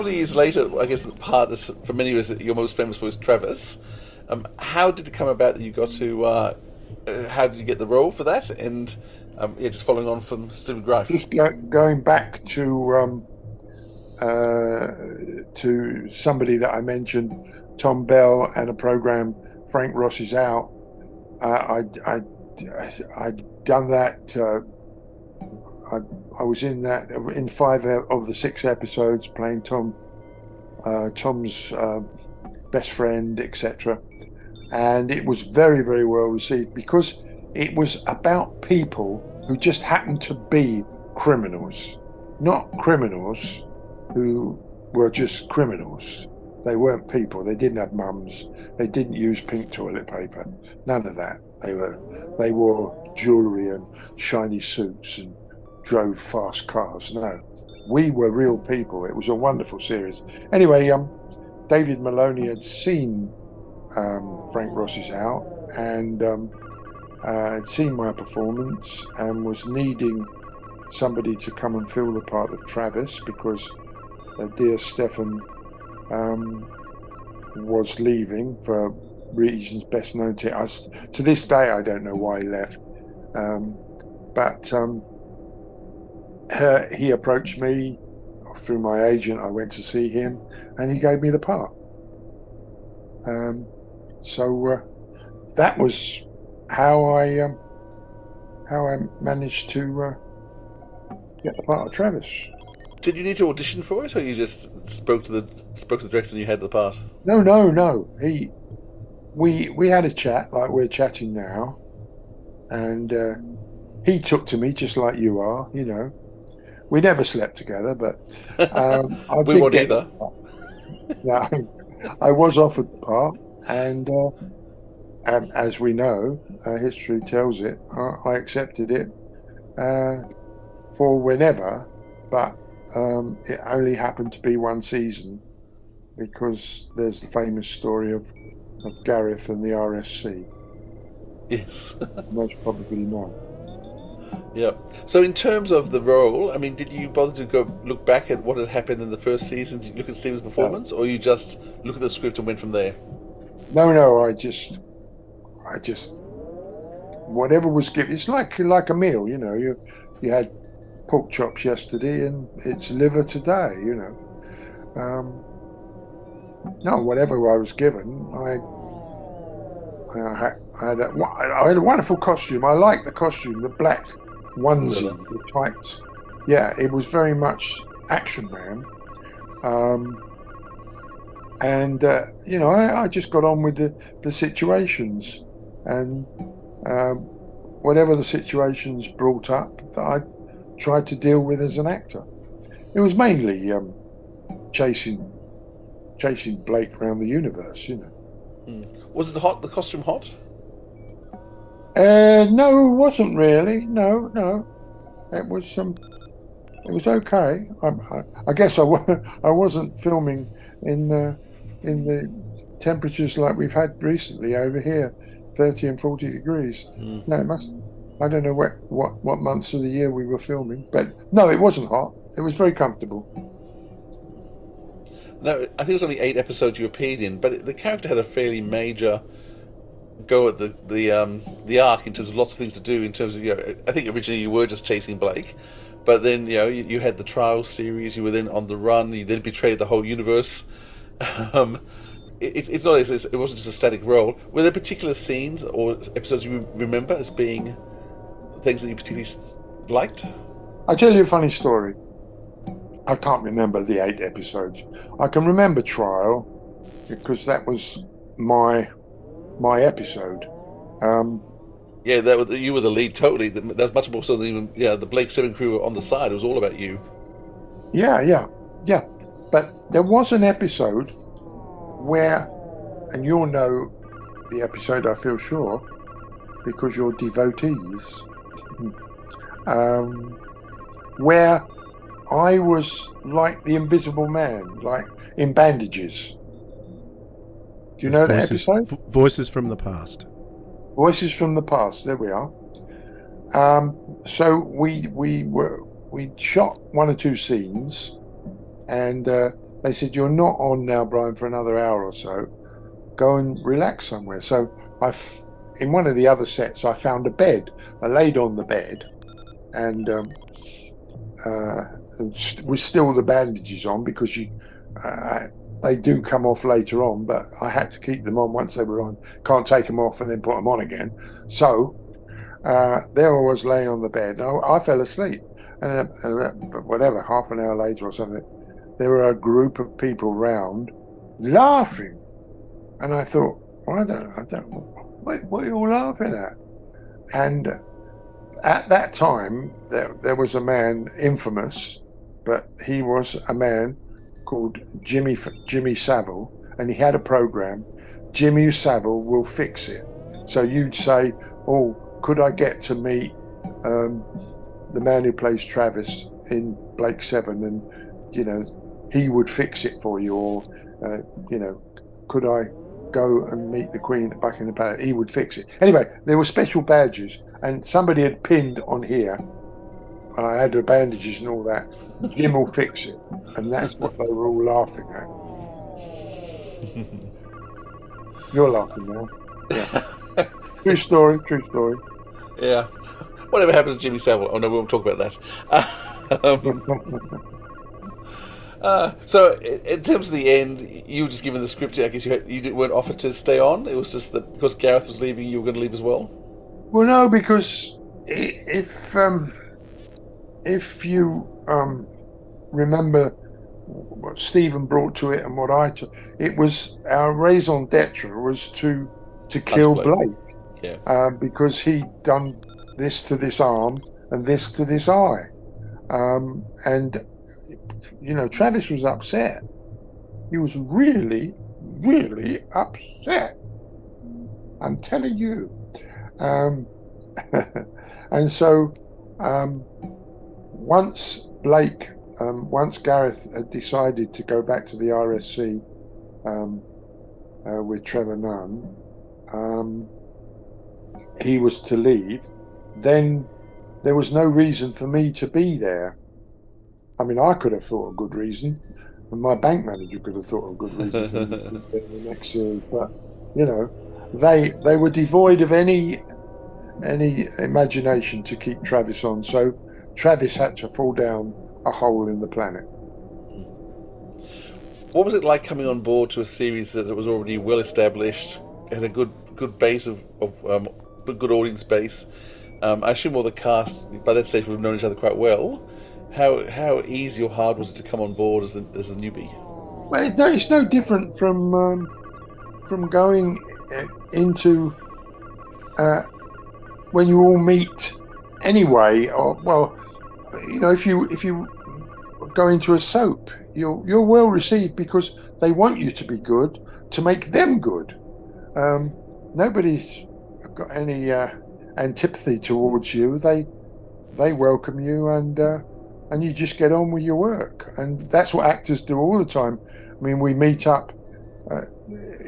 couple of years later, I guess the part that's for many of us that you're most famous for is Travis. How did it come about that you got to? How did you get the role for that? And yeah, just following on from Stephen Greif. Just going back to somebody that I mentioned, Tom Bell, and a program, Frank Ross is Out. I'd done that. I was in that in 5 of the 6 episodes, playing Tom's best friend, etc. And it was very, very well received because it was about people who just happened to be criminals, not criminals who were just criminals. They weren't people. They didn't have mums. They didn't use pink toilet paper. None of that. They wore jewelry and shiny suits and drove fast cars. No, we were real people. It was a wonderful series. Anyway, David Maloney had seen Frank Ross is Out, and had seen my performance and was needing somebody to come and fill the part of Travis because dear Stefan was leaving for reasons best known to us. To this day, I don't know why he left, but he approached me through my agent. I went to see him, and he gave me the part. So that was how I managed to get the part of Travis. Did you need to audition for it, or you just spoke to the director and you had the part? No. We had a chat like we're chatting now, and he took to me just like you are. You know, we never slept together, but I We did won't get. either. No, I was offered the part, and as we know, history tells it. I accepted it for whenever, but it only happened to be one season because there's the famous story of Gareth and the RSC. Yes. Most probably not. Yeah. So in terms of the role, I mean, did you bother to go look back at what had happened in the first season? Did you look at Steven's performance, or you just look at the script and went from there? No. I just, whatever was given. It's like a meal, you know. You had pork chops yesterday, and it's liver today, you know. No, whatever I was given, I had a wonderful costume. I liked the costume, the black onesie, the tights. Yeah, it was very much Action Man. And you know, I just got on with the situations, and whatever the situations brought up, that I tried to deal with as an actor. It was mainly chasing Blake around the universe, you know. Was it hot? The costume hot? No, it wasn't really. No. It was okay. I guess I wasn't filming in the temperatures like we've had recently over here, 30 and 40 degrees. No, it must. I don't know what months of the year we were filming, but no, it wasn't hot. It was very comfortable. No, I think it was only 8 episodes you appeared in, but the character had a fairly major go at the arc in terms of lots of things to do. In terms of, you know, I think originally you were just chasing Blake, but then, you know, you had the trial series. You were then on the run. You then betrayed the whole universe. Um, it's not as it wasn't just a static role. Were there particular scenes or episodes you remember as being things that you particularly liked? I'll tell you a funny story. I can't remember the 8 episodes. I can remember Trial because that was my episode. Yeah, you were the lead totally. That was much more so than even the Blake Seven crew were on the side. It was all about you. Yeah. But there was an episode where, and you'll know the episode, I feel sure, because you're devotees, where I was like the Invisible Man, like in bandages. Do you know that episode? Voices from the Past. Voices from the Past. There we are. So we shot 1 or 2 scenes, and the they said, "You're not on now, Brian, for another hour or so. Go and relax somewhere." So in one of the other sets, I found a bed. I laid on the bed, and uh, with still the bandages on, because they do come off later on, but I had to keep them on once they were on. Can't take them off and then put them on again. So there I was laying on the bed, and I fell asleep. And whatever, half an hour later or something, there were a group of people round laughing, and I thought, well, I don't, what are you all laughing at? And at that time, there was a man infamous, but he was a man called Jimmy Savile, and he had a program. Jimmy Savile will fix it. So you'd say, "Oh, could I get to meet the man who plays Travis in Blake Seven, and he would fix it for you," or could I go and meet the Queen at Buckingham Palace? He would fix it. Anyway, there were special badges, and somebody had pinned on here. I had the bandages and all that. Jim will fix it, and that's what they were all laughing at. You're laughing now. Yeah. True story. True story. Yeah. Whatever happens to Jimmy Savile? Oh no, we won't talk about that. So, in terms of the end, you were just given the script. I guess you weren't offered to stay on. It was just that because Gareth was leaving, you were going to leave as well. Well, no, because if you remember what Stephen brought to it and what I took, it was our raison d'etre was to kill Blake. Yeah. Because he'd done this to this arm and this to this eye, and Travis was upset. He was really, really upset. I'm telling you. And so once Gareth had decided to go back to the RSC with Trevor Nunn, he was to leave. Then there was no reason for me to be there. I mean, I could have thought of good reason, and my bank manager could have thought of good reason for me to be there in the next series. But they were devoid of any imagination to keep Travis on. So Travis had to fall down a hole in the planet. What was it like coming on board to a series that was already well established, had a good base of good audience base? I assume all the cast by that stage would have known each other quite well. How easy or hard was it to come on board as a newbie? Well, it's no different from going into when you all meet anyway. Or well, if you go into a soap, you're well received because they want you to be good to make them good. Nobody's got any antipathy towards you. They welcome you, and you just get on with your work. And that's what actors do all the time. I mean, we meet up,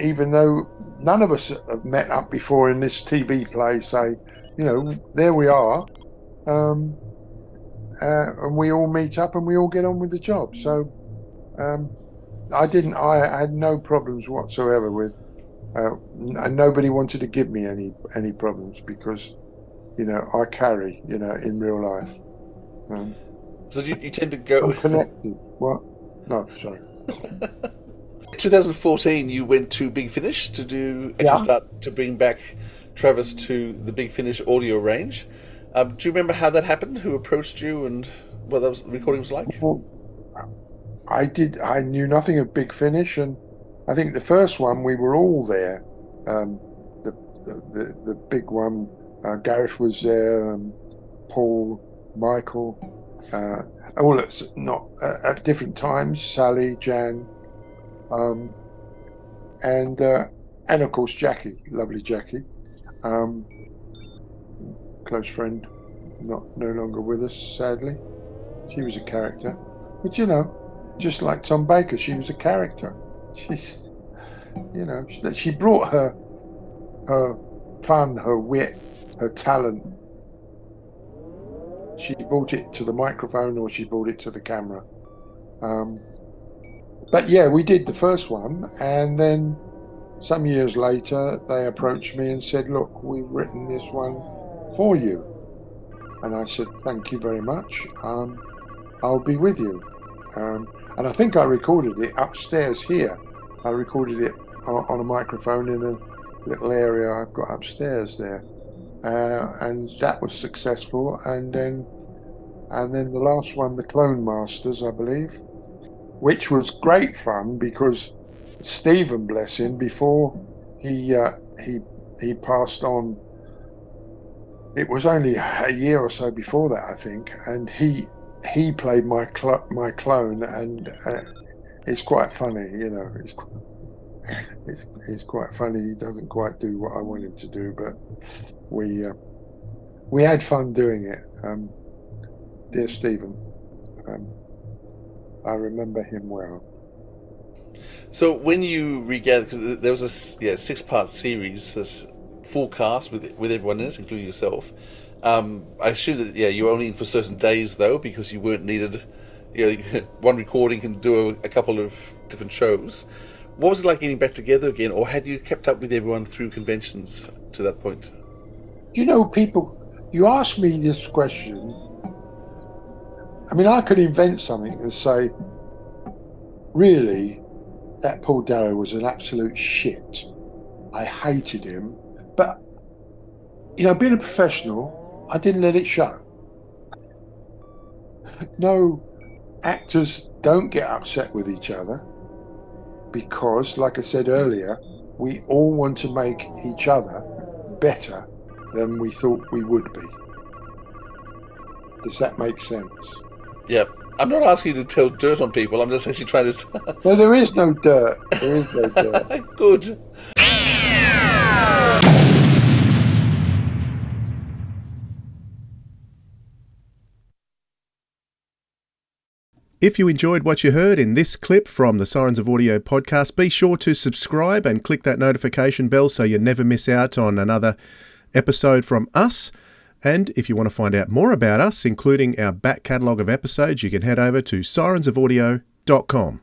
even though none of us have met up before in this TV play, say, there we are. And we all meet up and we all get on with the job. So I had no problems whatsoever with, and nobody wanted to give me any problems because, I carry, in real life. So you tend to go... I'm connected. What? No, sorry. In 2014, you went to Big Finish to start to bring back Travis to the Big Finish audio range. Do you remember how that happened? Who approached you and what the recording was like? Well, I knew nothing of Big Finish, and I think the first one we were all there. The big one, Gareth was there, Paul, Michael, all at different times. Sally, Jan, and of course Jackie, lovely Jackie, close friend, no longer with us, sadly. She was a character, but just like Tom Baker, she was a character. She's, she brought her fun, her wit, her talent. She brought it to the microphone, or she brought it to the camera. But yeah, we did the first one, and then some years later, they approached me and said, "Look, we've written this one for you." And I said, "Thank you very much. I'll be with you." And I think I recorded it upstairs here. I recorded it on a microphone in a little area I've got upstairs there, and that was successful. And then the last one, the Clone Masters, I believe, which was great fun because Stephen, bless him, before he passed on, it was only a year or so before that, I think, and he played my clone, and it's quite funny, you know. It's quite funny. He doesn't quite do what I want him to do, but we had fun doing it. Dear Stephen, I remember him well. So when you regathered, because there was a 6-part series, this full cast with everyone in it, including yourself. I assume that you were only in for certain days though, because you weren't needed. One recording can do a couple of different shows. What was it like getting back together again, or had you kept up with everyone through conventions to that point? People, you ask me this question. I mean, I could invent something and say, really, that Paul Darrow was an absolute shit. I hated him. But, being a professional, I didn't let it show. No, actors don't get upset with each other because, like I said earlier, we all want to make each other better than we thought we would be. Does that make sense? Yeah. I'm not asking you to tell dirt on people. I'm just actually trying to... No, there is no dirt. There is no dirt. Good. If you enjoyed what you heard in this clip from the Sirens of Audio podcast, be sure to subscribe and click that notification bell so you never miss out on another episode from us. And if you want to find out more about us, including our back catalogue of episodes, you can head over to sirensofaudio.com.